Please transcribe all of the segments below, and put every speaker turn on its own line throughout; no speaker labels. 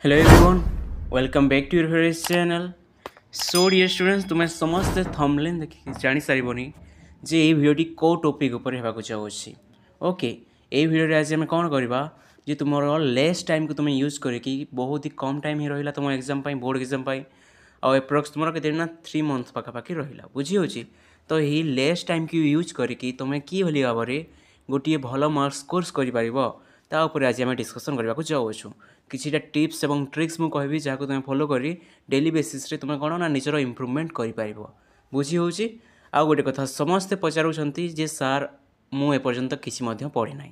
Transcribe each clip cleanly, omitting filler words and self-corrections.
Hello everyone, welcome back to your favorite channel. So dear students, तुम्हें समस्त thumbnail देखि जानि सारिबोनी जे ए भिडियोटी को टॉपिक ऊपर हेबाकु चाहूछि। ओके, ए भिडियो आज हम कोन करबा जे तुमरो लेस टाइम को तुम यूज करके बहुत ही कम टाइम ही रहिला तुम एग्जाम पाई बोर्ड एग्जाम पाई आ एप्रोक्स तुमरो केते ना 3 मंथ पाखा पाखी रहिला बुझी होछि। तो ही लेस टाइम को यूज करके तुम की होली भाबरे गोटे भलो मार्क्स कोर्स करि परिबो ता ऊपर आज हम डिस्कशन करबा को चाहूछु। किछिटा टिप्स एवं ट्रिक्स मु कहबी जहाँ को तुम फॉलो करी डेली बेसिस रे तुम कौन ना निजर इम्प्रूवमेंट कर बुझी होची। आ गोटे कथा समस्ते पचारुछंती जे सार मु एपर्यंत किसी मध्य पढ़ी ना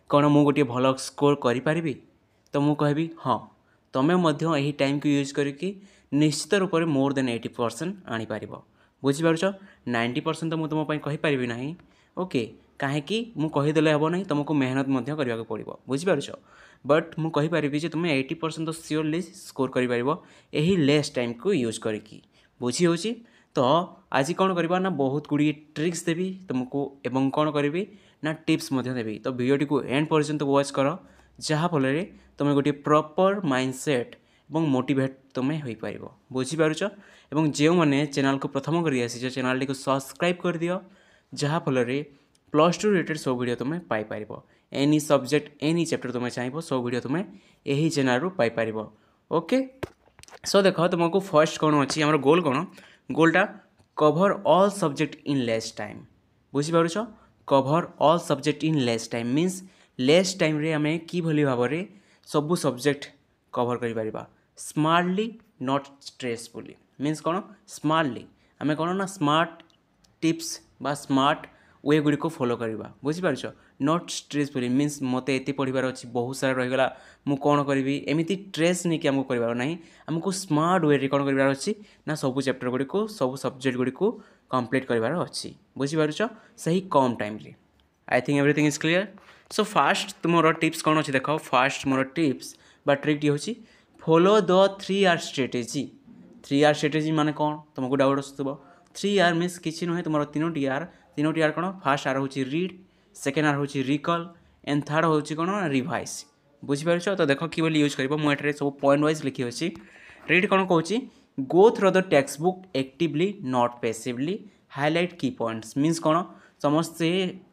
कौन मु गोटे भल स्कोर करि तो मु कहबी हाँ तुम्हें मध्य यही टाइम को यूज करके निश्चित रूप से मोर देन 80% आनीपर बुझीपार 90% तो मुझे तुम कहीपरि ना। ओके कहीं मुझे कहीदेले हम ना तुमको मेहनत करने को पड़ो बुझीपार बट मु कहीपरि जे तुम 80% तो सियोरली स्कोर कर लेस टाइम को यूज करके बुझी होची। तो आज कौन करवा ना बहुत गुड़ी ट्रिक्स देवी तुमको एवं कौन करी ना टिप्स देवी। तो वीडियो को एंड पर्यंत वॉच कर जहाँफल तुम गोटे प्रॉपर माइंडसेट एवं मोटिवेट तुम्हें हो पार बुझीपार। एवं जो मैंने चैनल को प्रथम कर चैनल टी को सब्सक्राइब कर दियो जहाँफल प्लस 2 रिलेटेड सब वीडियो तुम्हें Piper any subject any chapter तुम्हें चाहिए सब वीडियो तुम्हें यही चैनल रू पाइपर। ओके सो देख तुमको फर्स्ट कौन अच्छी आम गोल कौन गोलटा cover all subject in less time बुझीपार। Cover all subject in less time means less time रे आम कि भाव में सबू सब्जेक्ट कभर कर स्मार्टली नॉट स्ट्रेसफुली मीन्स कौन स्मार्टली आम कौन ना स्मार्ट टिप्स बा स्मार्ट वे गुड़ी को फॉलो करवा बुझीपार। नॉट स्ट्रेसफुली मीन्स मत एत पढ़ार अच्छी बहुत सारा रहीगला मु कौन करी एमती स्ट्रेस नहीं कि आमको करार ना आमको स्मार्ट वे कौन करार अच्छी ना सब चैप्टर गुड़ी को सब सब्जेक्ट गुड़ी को कंप्लीट करार अच्छी बुझीपार सही कम टाइम रे। आई think everything is clear. So fast तुम टिप्स कौन अच्छी देख फास्ट मोर टिप्स बा ट्रिक टी हूँ follow the 3R strategy. 3R strategy माने कौन तुमको डाउट आसुव 3R मीन्स किसी नुहे तुम तीनोटी आर कौन फास्ट आर हूँ रीड सेकेंड आर हूँ रिकल एंड थर्ड हूँ कौन रिवाइज बुझीपार। तो देख कि यूज कर मुझे सब पॉइंट वाइज लिखी अच्छी रीड कौन कहूँ go through the text book actively not passively highlight की पॉइंट्स मीन्स कौन समस्ते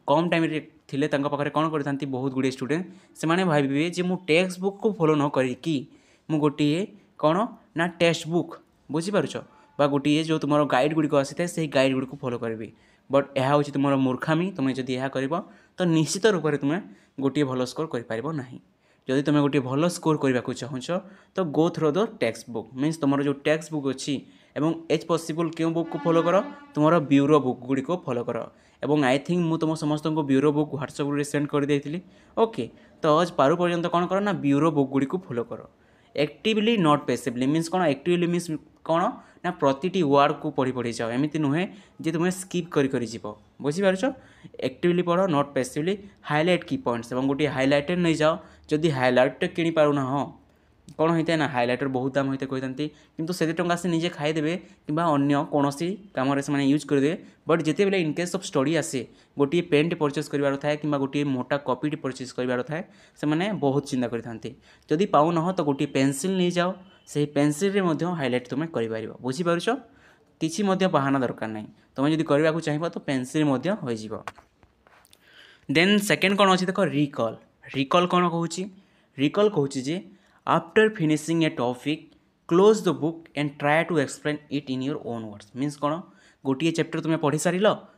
कम टाइम थिले पाखे कौन करते बहुत गुड़े स्टूडेंट से मैंने भावे जे मु टेक्स्ट बुक को फॉलो न करी मु गोटे कौन ना टेक्स्ट बुक बुझीपार बा गोटे जो तुम गाइड गुड़ी आसी था से गाइड गुड़ी को फॉलो करी बट यह हूँ तुम मूर्खामी तुम्हें जब यह कर तो निश्चित रूप से तुम्हें गोटे भल स्कोर कर जदि तुम गोटे भल स्कोर करने को चाहूँच तो go through the text book means तुम जो टेक्स्ट बुक अच्छी एवं एज पॉसिबल क्यों बुक को फॉलो कर तुम ब्यूरो बुक गुड़ी को फॉलो कर एवं आई थिंक मु तुम समस्त को ब्यूरो बुक व्हाट्सएप रे सेंड कर देती। ओके तो आज पारु पर्यंत कौन कर ना ब्यूरो बुक गुड़ी को फॉलो कर एक्टिवली नॉट पैसिवली मीन्स कौन एक्टिवली मीन्स कौन ना प्रति वर्ड को पढ़ी पढ़ी जाओ एमती नुहे जे तुम्हें स्किप कर बुझीपार। एक्टिवली पढ़ नॉट पैसिवली हाईलाइट की पॉइंट्स एवं गोटे हाईलाइटर नहीं जाओ जदि हाईलाइट किनी पारुना हाँ कौन होता है ना हाईलाइटर बहुत दाम होते कहते किंतु से टंका से निजे खाईदेवे कि अन्य कौन कम से यूज करदे बट जिते बेले इनकेस ऑफ स्टडी आसे गोटे पेन परचेज करार थाए कि गोटे मोटा कॉपी परचेज करार थाए से मैंने बहुत चिंता करते जदि पाऊन तो गोटे पेनसिल नहीं जाओ से पेनसिल हाईलाइट तुम्हें कर बुझीपार किसी बहाना दरकार नहीं तुम्हें जब करने को चाहिए तो पेनसिल हो। देन सेकेंड कौन अच्छी देख रिकल रिकल कौन कहूँ रिकल कहूँ जे after finishing a topic close the book and try to explain it in your own words means कौन गोटे चैप्टर तुम्हें पढ़ी सार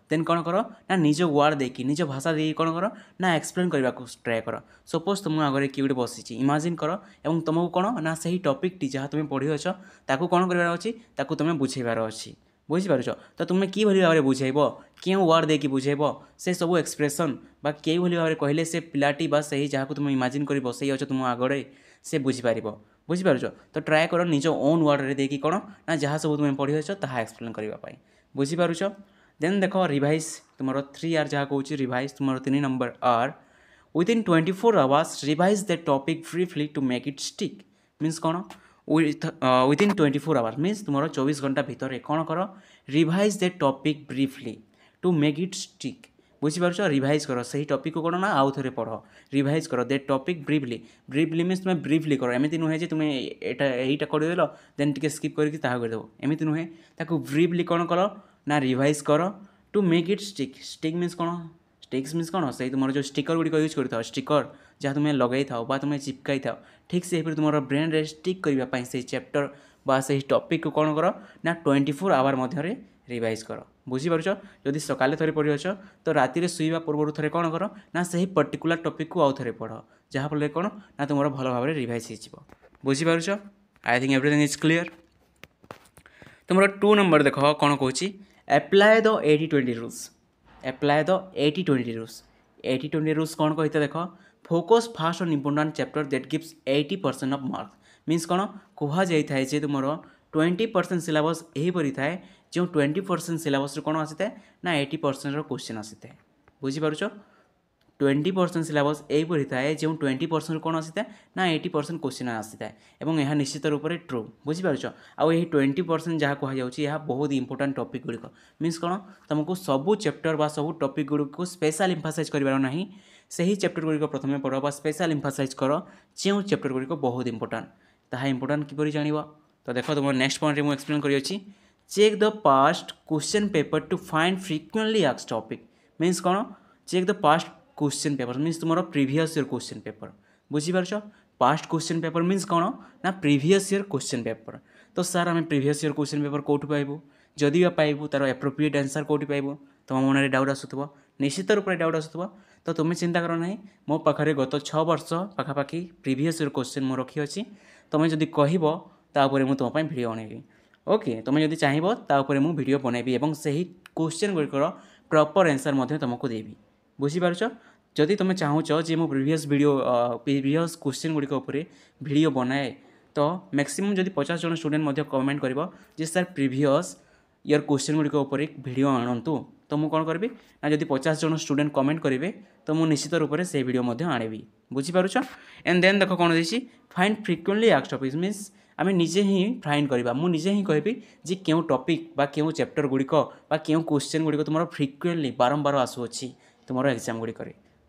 देन कौन कर ना निज वर्ड देकी निज भाषा दे कौन कर ना एक्सप्लेन करने को ट्राए कर सपोज तुम आगे किए गोटे बसी इमाजिन कर और तुमको कौन ना से टॉपिक टी जहाँ तुम्हें पढ़ी अच्छ ताकू कौन करार अच्छी ताकू तुम्हें बुझेबार अच्छी बुझीपार। तो तुम्हें कि भाव में बुझेब क्यों वर्ड देकी बुझेब से सब एक्सप्रेशन बा कई भाव में कहले से पिलाटी बा सही जहाँ तुम इमाजिन कर बसई अच्छ तुम आगे से बुझीपार बुझीपार। तो ट्राए कर निज ओन वर्ड रे देकी कौन ना जहाँ सब तुम्हें पढ़ी अच्छ ता एक्सप्लेन करने बुझीपार। देन देख रिवाइज तुम 3R जहाँ कहूँ रिवाइज तुम 3 नंबर आर within 24 hours revise the topic briefly to make it stick means कौन विदिन 24 आवर्स मीन्स तुम 24 घंटा भितर कौन कर revise the topic briefly to make it stick बुझीपार रिभाइज कर से टॉपिक को कौन ना आउ थे पढ़ रिभाइज कर दे टॉपिक ब्रीफली ब्रीफली मीन्स तुम ब्रीफली कर एमती नुहे जे तुम्हें यहीटा करदेल देन टी स्किप करके करदेव एमती नुहे ताकू ब्रीफली कौन कर ना रिभाइज कर to make it stick stick means कौन स्टिक्स मीन्स कौन से तुम जो स्टिकर गुड़िक यूज कर स्टिकर जहाँ तुम्हें लगे था तुम्हें चिपकाई था ठीक से तुम ब्रेन रे स्टिक करने से चैप्टर बा से टॉपिक को कौन कर ना 24 आवर मध्य रिवाइज कर बुझीपार जदि सकाले थे पढ़ी अच तो राति शुवा पूर्व थे कौन कर ना से पर्टिकुलर टॉपिक को आउ थे पढ़ जहाँफल कौन ना तुम भल भाव में रिवाइज हो बुझीपार I think everything is clear तुम 2 नंबर देख कौन कौन apply the 80-20 rules apply the 80-20 rules 80-20 rules कौन कहते देख focus fast on important chapter that gives 80% of marks means कौन कह जाए जे तुम 20% सिलेबस यहीपरी थाए जो 20% सिलेबस कौन आसी था ना 80% क्वेश्चन आसी था बुझीपार 20% सिलेबस यहीपरी थाए जो 20% कौन आसी था ना 80% क्वेश्चन आसी था और यह निश्चित रूप से ट्रू बुझीपार आउ 20% जहाँ कह बहुत इंपोर्टेंट टॉपिक गुड़िक मीन्स कौन तुमको सबू चैप्टर बा सबू टॉपिक गुड़िक स्पेशल एम्फासाइज कर ना सही चैप्टर गुड़िक प्रथम पढ़ स्पेशल एम्फासाइज कर जो चैप्टर गुड़िक बहुत इंपोर्टेंट ताहा इंपोर्टेंट किपरि जान तो देख तुम नेक्स्ट पॉइंट मुझे एक्सप्लेन करी check the past question paper to find frequently asked topic means कौन check the past question paper means तुम प्रीवियस ईयर क्वेश्चन पेपर बुझीपार पास्ट क्वेश्चन पेपर मीन्स कौन ना प्रीवियस ईयर क्वेश्चन पेपर तो sir आम previous year question paper कौटू पाइबू जदि पाइबू तार एप्रोप्रिएट आंसर कौटी पाइबू तुम मन में डाउट आसुव निश्चित रूप से डाउट आसुव तो तुम्हें चिंता कर ना मो पाखे गत 6 वर्ष पाखापाखि प्रीवियस ईयर क्वेश्चन मो रखी अच्छी तुम्हें जदि कहपर मुझे तुम भिडियो बनैबी ओके तुम्हें जदि चाहिए मुझे भिडियो बनैबी और से क्वेश्चन गुड़िकर प्रॉपर आंसर तुमको देवी बुझीपार जदि तुम चाहूच जे मो प्रीवियस प्रीवियस क्वेश्चन गुड़िक भिडियो बनाए तो मैक्सिमम जदि 50 जन स्टूडेंट कमेंट कर सर प्रीवियस ईयर क्वेश्चन गुड़िक भिडियो आणतु तो मुझे कौन करी ना जदि 50 जन स्टूडेंट कमेंट करेंगे तो मुझे निश्चित रूप से भिडियो आनबी बुझीपार एंड देन देख कौन देखिए find frequently asked topics means आम निजे ही फाइंड करवा मुझे ही कहबी जे क्यों टॉपिक बा क्यों चैप्टर गुड़िक बा क्यों क्वेश्चन गुड़िक तुम फ्रिक्वेंटली बारंबार आसुच्छी तुम एग्जाम गुड़िक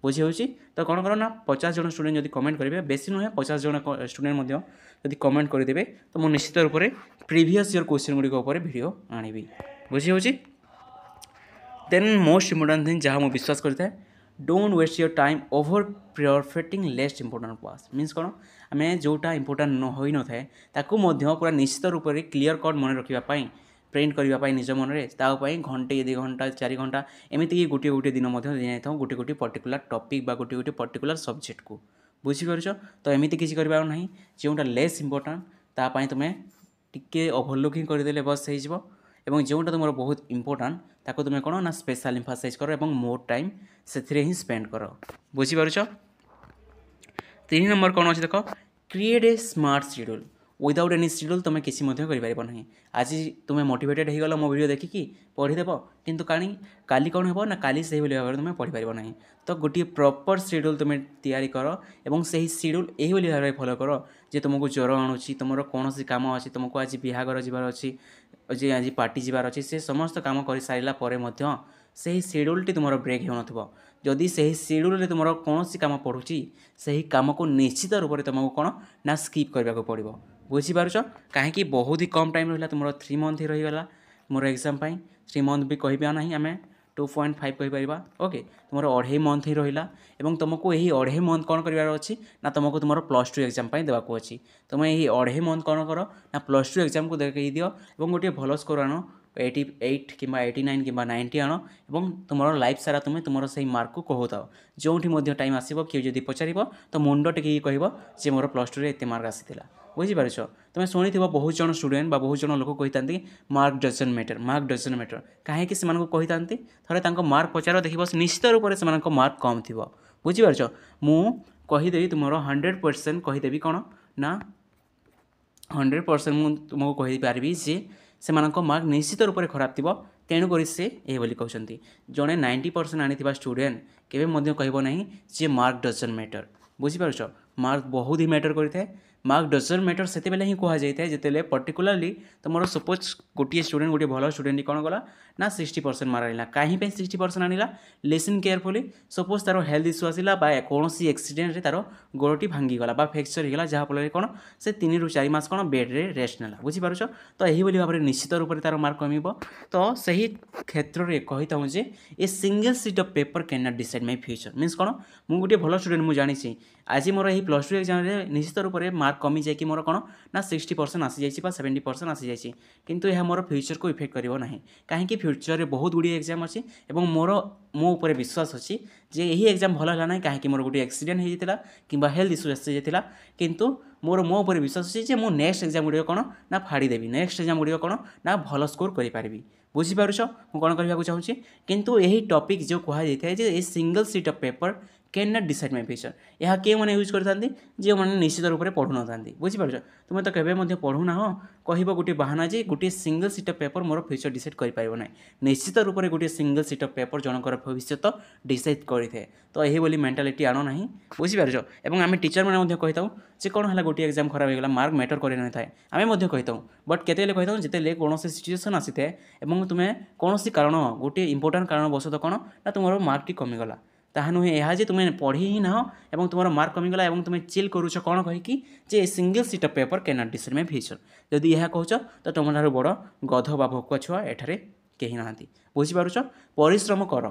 बुझी हो तो कौन कर ना 50 जन स्टूडेंट जब कमेंट करेंगे बेसी नुहे 50 जन स्टूडेंट जब कमेंट करदे तो मुझे निश्चित रूप से प्रीवियस ईयर क्वेश्चन गुड़िक भिडियो आनबी बुझी हो देन मोस्ट इम्पोर्टेंट थिंग जहाँ मुझे विश्वास करता है don't waste your time over perfecting least important parts means कौन आम जोटा इंपोर्टेंट न हो न थाए पूरा निश्चित रूप से क्लीयर कट मन रखापी प्रिंट करने निज मन में घंटे 2 घंटा 4 घंटा एमती गोटे गोटे दिन दी था गोटे गोटे पर्टिकुलर टॉपिक बा गोटे गोटे पर्टिकुलर सब्जेक्ट को बुझीपार तो एमती किसी कर जोटा लेस इंपोर्टेंट तापाई तुम्हें टिके ओभरलुक ही करदे बस हो जोटा तुम बहुत इंपोर्टेंट ताको तुम्हें कौन ना स्पेशल एम्फासाइज कर मोर टाइम से ही स्पेंड कर बुझीपार 3 नंबर कौन अच्छे देख create a smart schedule without any schedule तुम किसी ना आज तुम्हें मोटिवेटेड हो गल मो वीडियो देखिकी पढ़ीदेव किंतु काली कौन हो ना काली से भाव में तुम पढ़ी पार ना तो गोटे प्रॉपर शेड्यूल तुम तैयारी कर और से शेड्यूल यही भाव में फॉलो कर जे तुमको ज्वर आणुची तुम कौन सी कम अच्छी तुमको आज बिहागर जबार अच्छी जे आज पार्टी जबार अच्छी से समस्त कम कर सारा से शेड्यूलटी तुम ब्रेक हो न जदि से शेड्यूल तुम कौन सी कम पड़ूची से कम को निश्चित रूप से तुमको कौन ना स्किप करने को पड़ो बुझीपार कहीं बहुत ही कम टाइम रहा तुम 3 मंथ ही रहीगला मोर एग्जाम 3 मंथ भी कह ना आम 2.5 कहीपर ओके तुम 2.5 मंथ ही रहा और तुमको यही 2.5 मंथ कौन करार अच्छी ना तुमको तुम +2 एग्जाम देवाक अच्छी तुम यही 2.5 मंथ कौन कर ना +2 एग्जाम को देखी दियो और गोटे भल स्कोर आण 88 कि 89 कि 90 आण और तुम लाइफ सारा तुम तुम से मार्क को कहूताओ जो टाइम आसो किए जब पचार तो मुंड टेक कह जे मोर +2 एत मार्क आसाला बुझीपार तुम शुणी बहुत जन स्टूडेंट बहुत जन लोक कही मार्क डजन मैटर कहीं से कही थे मार्क पचार देख निश्चित रूप से मार्क कम थी बुझीपार मुदेवी तुम 100% कहीदेवी कौन ना 100% मुझे तुमको कहीपरि जे से मार्क निश्चित रूप से खराब थी तेणुक से ये कहते जड़े 90% आनी स्टूडेंट केवे कहब ना जे मार्क डजन मैटर बुझीपार मार्क बहुत ही मैटर करता है मार्क डजन मैटर से ही कह जाए जिते पर्टिकुलाली तुम सपोज गोटे स्टूडेंट गोटे भल स्टूडेंट कौन कला ना 60% मार्क आना कहीं 60% आना लिसन केयरफुली सपोज तार हेल्थ इश्यू आसला कौन एक्सीडेंट तार गोड़टी भांगीगला फ्रैक्चर होगा जहाँफल कौन से 3 ରୁ 4 मास कौन बेड्रे रेस्ट नेला बुझीपार तो यही भाव में निश्चित रूप से तार मार्क कम तो सही क्षेत्र में कही था ए single sheet of paper can not decide my future means कौन मुझे गोटे भल स्टूडेंट मुझे जानी आज मोर यही +2 एग्जाम निश्चित रूप से मार्क कमी जाए मोर कौन ना 60% आसी जाइए 70% आसी जाइए किंतु यह मोर फ्यूचर को इफेक्ट करिवो नहीं कहीं फ्यूचर में बहुत गुड़ी एग्जाम अच्छी और मोर मो उपर विश्वास अच्छी जे यही एग्जाम भल है ना कहीं मोर गोटे एक्सीडेंट होता कि हेल्थ इश्यू आसी जाता किंतु मोर मो उपर विश्वास अच्छी जे मो नेक्स्ट एग्जाम गुड़िक कौन ना फाड़ीदेवी नेक्स्ट एग्जाम गुड़िक कौन ना भल स्कोर करें बुझीपारुछ मुझे कौन कहना चाहूँगी किंतु यही टॉपिक जो कहुए a single sheet of paper can not decide my future यह किए मैंने यूज करते जो मैंने निश्चित रूप से पढ़ु ना बुझीपार तुम तो केवे पढ़ुना कह गोटे बाहाना जे गोटे single sheet of paper more future decide कर ना निश्चित रूप से गोटे सिंगल सीट ऑफ पेपर जनकर भविष्य डिसाइड करें तो यही बोली मेंटालिटी आण ना बुझीपार और आम टीचर मैंने कही था जे कौन है गोटे एग्जाम खराब होगा मार्क मैटर कर ना था आम कही था बट केते कही था जिते कौन सिचुएसन आसी था तुम्हें कौन कारण गोटे इंपोर्टाट कारण बसत कौन ना तुम मार्क टी कमीगला ताहा नुहे यह जे तुम्हें पढ़ी ही ना और तुम मार्क कमीगला और तुम्हें चिल करुच कौन कहीकि जे single sheet of paper can not decide my future जदि यह कहूच तो तुम ठार बड़ गध बा भोकुआ छुआ एठारे कहीं ना बुझीपारुच परिश्रम कर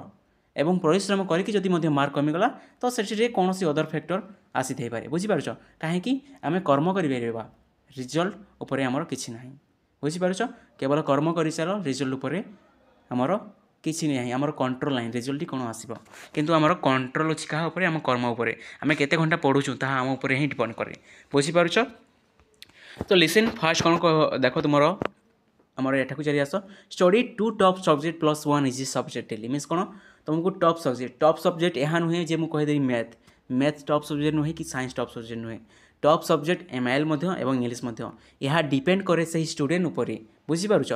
एवं परिश्रम करके मार्क कमीगला तो से कौन अदर फैक्टर आसी थे पारे बुझीपारुच कहीं आम कर्म कर रिजल्ट उपर आमर किसी ना बुझीपारुच केवल कर्म कर सार रिजल्ट उपर आमर किसी नहीं आमर कंट्रोल ना रिजल्ट कौन आसो किंतु आमर कंट्रोल अच्छी क्या उपर आम कर्म उपर आम केते घंटा पढ़ुचु ताहा आम उपर ही डिपेंड करे बुझीपारुच तो लिसन फास्ट कौन देख तुम आमर एठाकू चली आस study 2 top subject +1 easy subject daily means कौन तुमको टॉप सब्जेक्ट यहाँ नुहे जे मुझे कहीदेवी मैथ टॉप सब्जेक्ट नुहे कि साइंस टॉप सब्जेक्ट नुहे टॉप सब्जेक्ट एमआईएल और इंग्लिश यह डिपेंड करे से स्टूडेंट उपर बुझीपारुच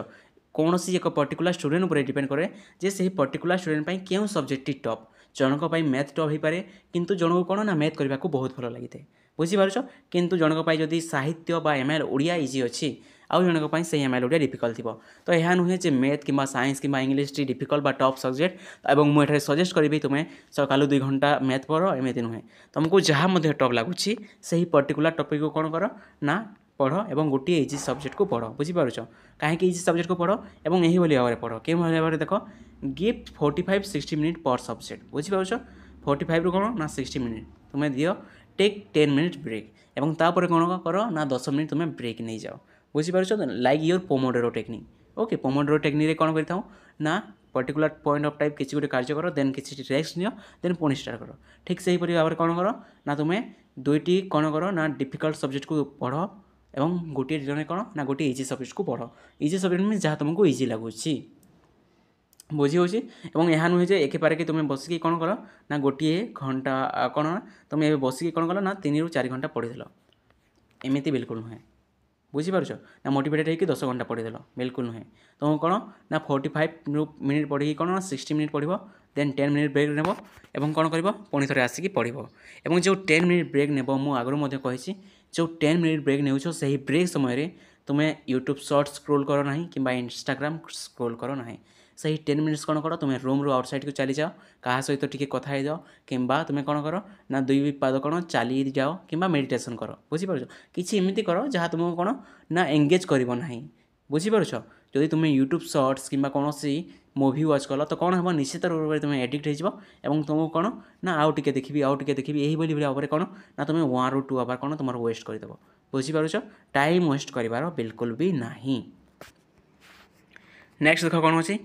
कौन सी एक पर्टिकुलर स्टूडेंट उपर डिपेंड करे जे से पर्टिकुलर स्टूडेंट क्यों सब्जेक्ट टॉप जनक मैथ टॉप हो पाए किंतु जनक कौन ना मैथ करने को बहुत भल लगी है बुझीपारुच किंतु जनक जदि साहित्य एमआईएल ओडिया इजी अच्छी आउ जनक से एमआईएल ओडिया डिफिकल्ट थी तो यह नुहे जे मैथ कि साइंस कि इंग्लिश टी डिफिकल्ट बा टॉप सब्जेक्ट और मुझे सजेस्ट करी तुम्हें सकालू 2 घंटा मैथ पढ़ एमती नुहे तुमको जहाँ टॉप लगुच से पर्टिकुलर टॉपिक को कौन कर ना पढ़ और गोटे इजी सब्जेक्ट को पढ़ बुझीपारुच कहीं इजी सब्जेक्ट को पढ़ और यही भाव में पढ़ क्यों भाव में देख गिफ्ट 45-60 मिनट पर सब्जेक्ट बुझीपारुच 45 रू कौन ना 60 मिनट तुम्हें दियो टेक 10 मिनट ब्रेक और तापर कौन कर ना 10 मिनट तुम्हें ब्रेक नहीं जाओ बुझीपारुच like your pomodoro technique okay pomodoro technique कौन करता ना पर्टिकुलर पॉइंट ऑफ टाइम किसी गोटे कार्य कर देन किसी रेस्ट नियो देन पुणी स्टार्ट कर ठीक से भाव में कौन कर ना तुम्हें दुईटी कौन कर ना डिफिकल्ट सब्जेक्ट को पढ़ एवं गोटे जन कौन ना गोटे इजी सब्जेक्ट को पढ़ इजी सब्जेक्ट मीन जहाँ तुमको इजी लगुच बुझी हो यह नुहे जे एक पारे कि तुम्हें बसिकी कौन कर ना गोटे घंटा कौन ना तुम्हें बसिकी कौन कल ना 3 ରୁ 4 घंटा पढ़ीदेल एमती बिल्कुल नुहे बुझीपारुच ना मोटिवेटेड होकर 10 घंटा पढ़ीदेल बिल्कुल नुहे तुम कौन ना 45 मिनिट पढ़ी कौन ना 60 मिनिट पढ़ देन 10 मिनिट ब्रेक नेब और कौन कर पुणी थे आसिक पढ़ और जो 10 मिनिट ब्रेक नेब मु आगु कही जो 10 मिनिट ब्रेक नेउछ से ब्रेक समय तुम्हें यूट्यूब शॉर्ट्स स्क्रोल कर ना कि इंस्टाग्राम स्क्रोल कर ना सही 10 मिनिट्स कौन कर तुम्हें रूम रू आउटसाइड को चली जाओ क्या सहित टी कथा जाओ कि तुम्हें कौन कर ना 2 पाद कौन चली जाओ कि मेडिटेशन कर बुझीपार किसी एमती कर जहाँ तुमको कौन ना एंगेज करना बुझीपारुछ जदि तुम्हें यूट्यूब शॉर्ट्स कि कौन मूवी वाच कल तो कौन हम निश्चित रूप से तुम्हें एडिक्ट हो तुमको कौन ना आउ टे देखी यही भाव में कौन ना तुम्हें 1 ରୁ 2 आवर कौन तुम वेस्ट करदेव बुझीपारुछ टाइम वेस्ट कर बिल्कुल भी नहीं नेक्स्ट देख कौन अच्छी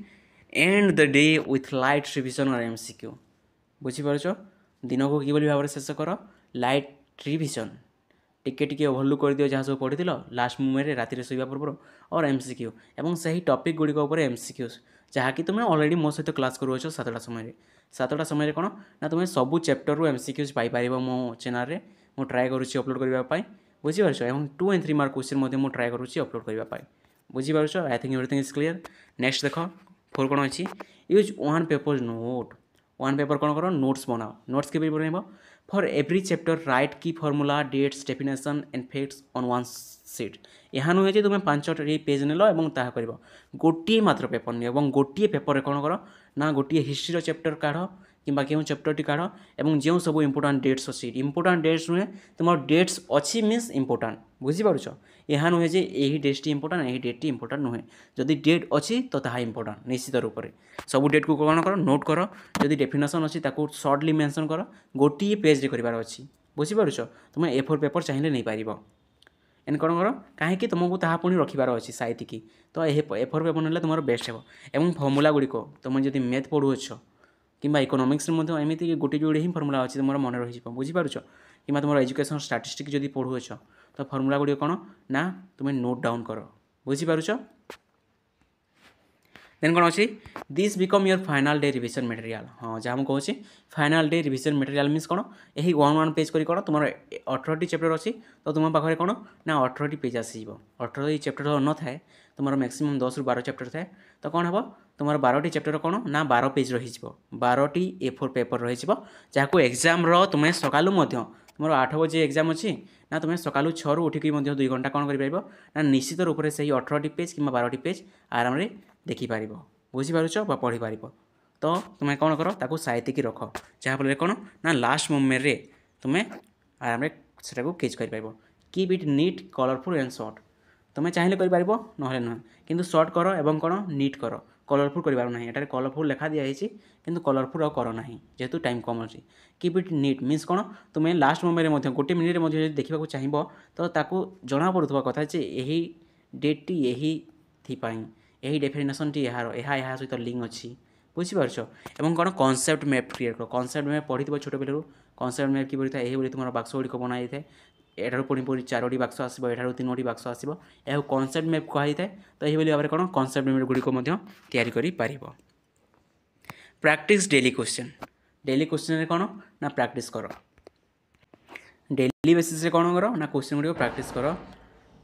and the day with light revision और एमसीक्यू बुझीपारुछ दिन को किभली भाव में शेष कर लाइट रिविजन टिके टिके ओभरलुक कर दियो जहाँ सब पढ़ी लास्ट मोमेंट राति शोवा पूर्व और एमसीक्यू एवं सही टॉपिक गुड़िक एमसीक्यू जहाँकि तुम्हें ऑलरेडी मो सहित क्लास करुच 7टा समय कौन ना तुम्हें सबू चैप्टर रू एमसीक्यूज पाइपर मो चैनल रे मु ट्राए करुच्ची अपलोड करने बुझीपारुछ और 2 और 3 मार्क क्वेश्चन मैं ट्राए करुच्ची अपलोड करने बुझीपारुछ I think everything is clear next देख 4 कौन अच्छी यूज 1 पेपर नोट 1 पेपर कौन कर नोट्स बनाओ नोट्स के बनब फॉर एवरी चैप्टर राइट की formula dates definition and facts on one sheet यह नुहे जे तुम 5टी पेज नेल और ताहा कर गोटे मात्र पेपर नि और गोटे पेपर कौन कर ना गोटे हिस्ट्री चैप्टर काढ़ कि क्यों चैप्टर काढ़ और जो सब इंपोर्टाट डेट्स अच्छी इंपोर्टाट डेट्स नुहे तुम डेट्स अच्छी मीन्स इंपोर्टाट बुझीपार यह नुहे जे यही डेट्स इंपोर्टाट यही डेट इंपोर्टाट नुहे जदि डेट अच्छी तो ताहा इंपोर्टाट निश्चित रूप से सब डेट को कौन कर नोट कर जदि डेफिनेशन अच्छी सर्टली मेंशन कर गोटे पेज कर अच्छी बुझीपार तुम A4 पेपर चाहिए नहीं पार एंड कौन कर कहीं तुमको ताहा पुणी रखिबार अच्छी साइतिकी तो A4 पेपर ना तुम बेस्ट हे और फर्मूला गुड़िक तुम जब मैथ पढ़ुच कि इकोनॉमिक्स एमती गोटे जोड़े ही फर्मूला अच्छी तुम मन रही बुझीपार कि तुम एजुकेशन स्टाटिस्टिक्स जब पढ़ुच तो फर्मूला गुड़िक कौन ना तुम नोट डाउन कर बुझीपार देन कौन अच्छी this become your final day revision material हाँ जहाँ मुझे कहूँ final day revision material means कौन यही 1 पेज कर कौन तुम 18टी चैप्टर अच्छी तो तुम पाखे कौन ना 18टी पेज आसज 18 चैप्टर न थाए तुम मैक्सिमम 10 ରୁ 12 चैप्टर थाए तो कौन हम तुम 12टी चैप्टर कौन ना 12 पेज रही 12टी A4 पेपर रही जहाँ एग्जाम तुम सकालू तुम 8 बजे एग्जाम अच्छी ना तुम सकालू 6 ରୁ उठिक 2 घंटा कौन कर ना निश्चित रूप से सही 18टी पेज कि 12टी पेज आराम से देखिपार बुझीपार पढ़ी पार तो तुम्हें कौन कर ताकू साइतिकी रख जहाँफल कौन ना लास्ट मोमेंट रे तुम्हें आराम से कैच कर keep it neat colourful and short तुम्हें चाहिए कर ना नुह कि सर्ट कर एवं कौन नीट कर कलरफुल करार ना एटार कलरफुल लेखा दिखाई कि कलरफुल आ कर ना जेहेतु टाइम कम अच्छी कीप इट नीट मीन्स कौन तुम्हें लास्ट मोमेंट गोटे मिनिट में देखा चाहिए तो ताकू जना पड़ुवा कथा यही डेटटी यही यही डेफिनेशन टी यार यह सहित लिंक अच्छी बुझीपार और कौन कनसेप्ट मैप क्रिएट कर कनसेप्ट मैप पढ़ी छोट पिलू कनसेप्ट मैप कि था यही तुम बाक्स गुड़िक बनाई था एठार पुणी 4टी बाक्स आसो एठार 3टी बाक्स आसो यह कनसेप्ट मैप कहुई था तो यही भाव में कौन कनसेप्ट मैप गुड़िक तैयारी कर प्रैक्टिस डेली क्वेश्चन कौन ना प्रैक्टिस कर डेली बेसिस कौन कर ना क्वेश्चन गुड़िक प्रैक्टिस कर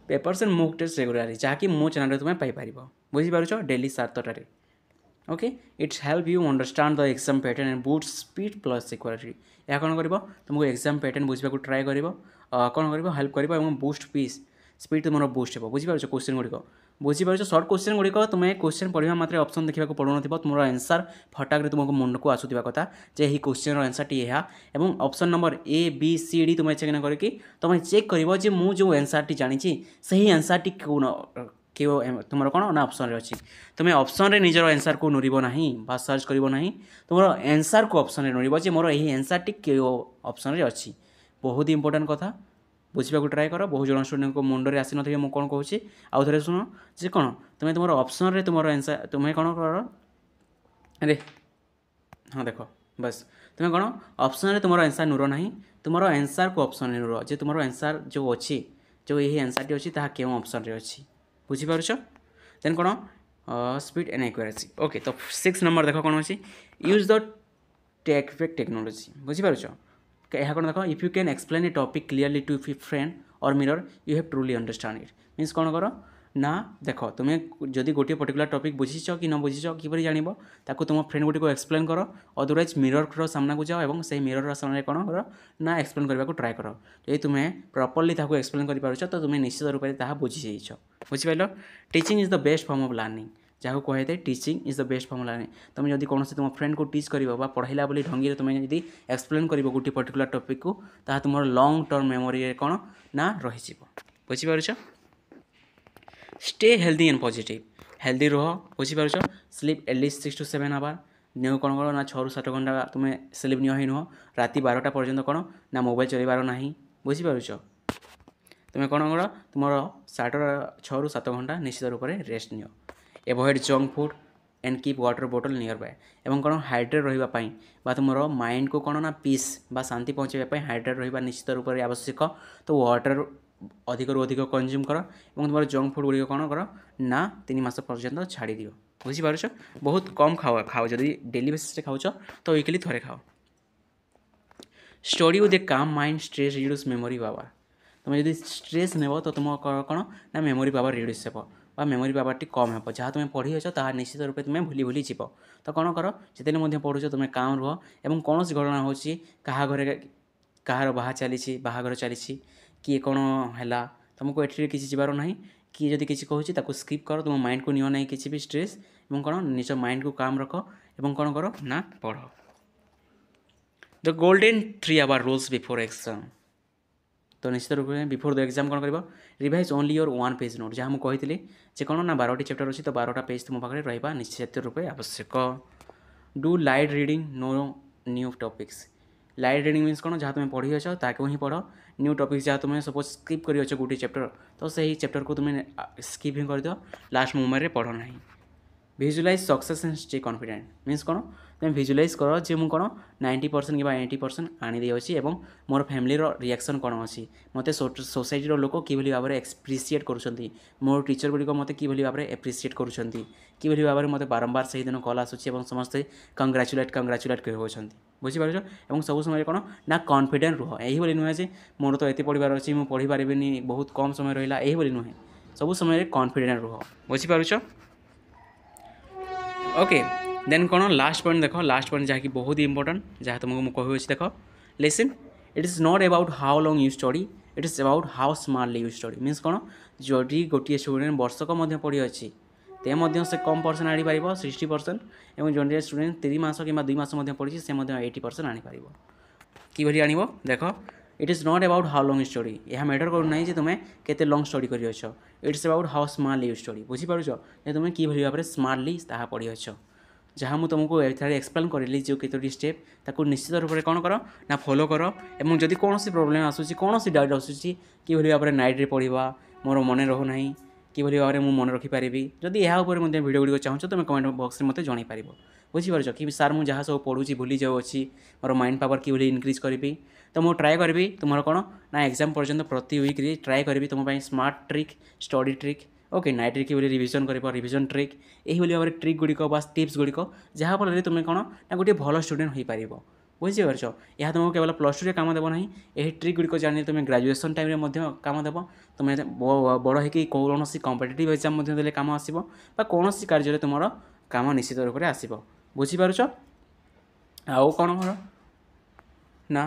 papers and mock test regularly जहाँकि मो चैनल तुम्हें पाइपर बुझीपार डेली 7टार okay it's help you understand the exam pattern and boost speed plus security यह कौन कर तुमको एग्जाम पैटर्न बुझा ट्राए कर कौन कर हेल्प कर बूस्ट पीस स्पीड तुम बूस्ट हो बुझीपार क्वेश्चन गुड़िक बुझीपार सर्ट क्वेश्चन गुड़िक तुम्हें क्वेश्चन पढ़ा मात्र ऑप्शन देखा पड़ू ना तुम आंसर फटाक तुमको मुंड को आसुवा कथा जे ही क्वेश्चन आंसर टी यह और option number A B C D तुम चेक न करके तुम चेक कर जो आंसर टी जानी से ही आंसर टी क्यों तुम कौन ना ऑप्शन अच्छी तुम्हें ऑप्शन रे निजर आंसर को नुरब ना सर्च करना तुम आंसर को ऑप्शन रे नुरब मोर यही आंसर टी क्यों ऑप्शन रे अच्छी बहुत इंपोर्टेंट कथा बुझा ट्राए कर बहुत जन स्टूडेंट को मुंडे आसी ना मुझे कौन कहूँ आउ थे शुण जे कौन तुम्हें तुम ऑप्शन रे तुम आंसर तुम्हें कौन कर अरे हाँ देख बस तुम्हें कौन ऑप्शन रे तुम आंसर नुर ना तुम आंसर को ऑप्शन रे नुर जे तुम आंसर जो अच्छी जो यही आंसर टी अच्छी क्यों ऑप्शन रे अच्छी बुझीपार देन कौन स्पीड एंड एक्यूरेसी ओके तो 6 नंबर देख कौन अच्छी यूज द टेक्नोलोजी बुझीपार यह कौन देख if you can explain a topic clearly to friend और mirror you have truly understand it means कौन कर ना देख तुम्हें जदि गोटे पर्टिकुलर टॉपिक बुझीच कि न बुझीच किपरि जानिबो ताको तुम फ्रेंड गुडी को एक्सप्लेन कर अदरवाइज मिरर सामना को जाओ और से मिरर सामने कौन कर ना एक्सप्लेन करने को ट्राए कर यदि तुम्हें प्रॉपर्ली ताको एक्सप्लेन कर पारुछ तो तुम्हें निश्चित रूप से ताहा बुझी जाइछ बुझिपाइल teaching is the best form of learning जहाँ कहते हैं teaching is the best form learning तुम जब कौन तुम फ्रेंड को टीच कर पढ़ाला बोली ढंगी तुम्हें जब एक्सप्लेन कर गोटे पर्टिकुलर टॉपिक को ताहा तुम लॉन्ग टर्म मेमोरी कौन ना रही बुझीपार stay healthy and positive healthy रह बुझीपार स्लीप एटलिस्ट 6 to 7 आवर दिन कौन कर ना 6 ରୁ 7 घंटा तुम्हें स्लीप नि नुह राति 12टा पर्यंत कौन ना मोबाइल चलबार ना बुझीपार तुम्हें कौन कर तुम 6 ରୁ 7 घंटा निश्चित रूप से rest neo avoid junk food and keep water बोतल नियर बाय एवं कौन हाइड्रेट रही तुम माइंड को कौन ना पीस बा शांति पहुँचाई हाइड्रेट रहा निश्चित रूप से आवश्यक तो वाटर अधिक अधिक कंज्यूम कर और तुम जंक फूड गुड़िक कौन कर ना 3 मास पर्यंत छाड़ी दियो बुझीपार बहुत कम खाओ जदि डेली बेसिस खाऊ तो वीकली थोड़े खाओ स्टडी विथ ए काम mind stress reduce memory power तुम जब स्ट्रेस नेब तो तुम कौन ना मेमोरी पावर रिड्यूस हे मेमोरी पावर कम हे जहाँ तुम पढ़ी ताहा निश्चित रूप से तुम्हें भूली भूली जीव तो कौन कर जिते पढ़ुच तुम्हें काम रुह और कौन घटना हो घर କାହାର ବାହାଘର ଚାଲିଛି କିଏ କ'ଣ ହେଲା ତୁମକୁ ଏଠିରେ କିଛି ଯିବାର ନାହିଁ। କିଏ ଯଦି କିଛି କହୁଛି ତାକୁ ସ୍କିପ୍ କର, ତୁମ ମାଇଣ୍ଡକୁ ନିଅ ନାହିଁ କିଛି ବି ଷ୍ଟ୍ରେସ୍, ଏବଂ କ'ଣ ନିଜ ମାଇଣ୍ଡକୁ କାମ୍ ରଖ ଏବଂ କ'ଣ କର ନା ପଢ଼। ଦ golden 3 hour rules before exam। तो निश्चित रूप से बिफोर द एग्जाम कौन कर revise only your 1 page note, जहाँ मुझे कही जे कौन ना 12टी चैप्टर अच्छी तो 12टा पेज तुम पाखे रहा निश्चित रूप आवश्यक। Do light reading no new topics. Light reading means कौन जहाँ तुम पढ़ी अच्छ ताकू ही पढ़। न्यू टॉपिक्स जहाँ तुम सपोज स्किप कर गोटे चैप्टर तो सही चैप्टर को तुम्हें स्किप ही कर दियो, लास्ट मोमेंट में पढ़ ना। Visualise success and stay confident means कौन तुम विजुअलाइज कर जे मुझे कौन 90% कि 80% आनी अच्छी और मोर फैमिली रिएक्शन कौन अच्छी, मत सोसाइटी लोक कि भाव में एप्रिसीएट कर, मोर टीचर गुड़िक मत कि भाव में एप्रिसीएट कर भाव में मत बारंबार से दिन कल आसूँ और समस्ते कंग्राचुलेट कहते बुझीपार। और सब समय कौन ना कॉन्फिडेंट रुह, यही नुहे जे मोर तो ये पढ़ार अच्छी मुझे पढ़ी पारि बहुत कम समय रहा, यही नुहे सब समय कॉन्फिडेंट रुह। बुझीपार ओके। देन कौन लास्ट पॉइंट देख, लास्ट पॉइंट जहाँकि बहुत इंपोर्टेंट जहाँ तुमको मुझे कहूँ देख listen, it is not about how long you study, it is about how smartly you study. Means कौन जदि गोटे स्टूडेंट वर्षक पढ़ी अच्छी ते से कम परसेंट आनीपर 60% और जो स्टूडेंट 3 मास कि 2 मास पढ़ी से 80% आनीपर कि आण देख। It is not about how long study, यह मैटर करना कि तुम्हें केते लॉन्ग स्टडी कर, it's about how smartly you study. बुझीपार तुम्हें कि भाव में स्मार्टली ताहा पढ़ी अच्छ, जहाँ मुझे तुमको एथारे एक्सप्लेन करी जो केतोटी स्टेप ताकू निश्चित रूप से कौन कर ना फॉलो कर। और जदि कौन प्रोब्लेम आसूसी कौन डाउट आसूसी कि भाव में नाइट रे पढ़ा मोर मन रहूना कि भाव में मुझे मन रखिपारि, जदि यह वीडियो गुड़िक चाहूँ तुम कमेंट बॉक्स में मत जन पार। बुझीपार कि सार मुझे जहाँ सब पढ़ुची भूली जाऊँगी मोर माइंड पावर कि इनक्रीज करी, तो मुझे ट्राए करी तुम कौन ना एग्जाम पर्यटन प्रति वीक्रे ट्राए करी तुम smart trick study trick okay night रे कि रिविजन कर रिविजन ट्रिक यही भाव में ट्रिक गुड़िक बा टिप्स गुड़िक जहाँफल तुम कौन ना गोटे भल स्टूडेंट हो पार। बुझीपार यह तुमको केवल +2 रे काम देव ना, यही ट्रिक गुड़िक जान तुम ग्रेजुएशन टाइम काम देव, तुम बड़ हो कौन कॉम्पिटिटिव एग्जाम देले काम आसो कौन कार्य तुम काम निश्चित रूप से आसो। बुझीपार आउ कौन कर ना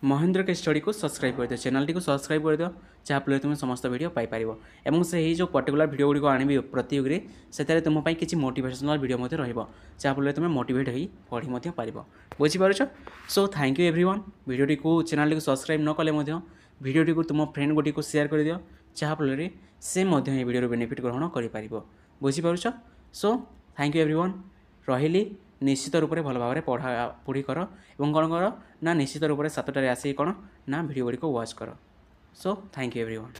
महेंद्र के स्टडी को सब्सक्राइब कर दियो, चैनल टी को सब्सक्राइब कर दियो जहाँफल तुम समस्त वीडियो पाइपर और से जो पर्टिकुलर वीडियो गुड़िक आनी प्रति वीक से तुम किसी मोटिवेशनल वीडियो रहा तुम मोटिवेट हो पढ़ी पार। बुझीपार सो थैंक यू एवरीवन। वीडियोटी को चैनल को सब्सक्राइब न कले वीडियोटी को तुम फ्रेंड गुड़ी को शेयर कर दियो जहाँफल से वीडियो बेनिफिट ग्रहण कर। बुझीपार सो थैंक यू एवरीवन। रही निश्चित रूप से भल भाव में पढ़ी कर और कौन कर ना निश्चित रूप से 7टार आसिक कौन ना वीडियो गुड़ी को वॉच कर। So thank you everyone.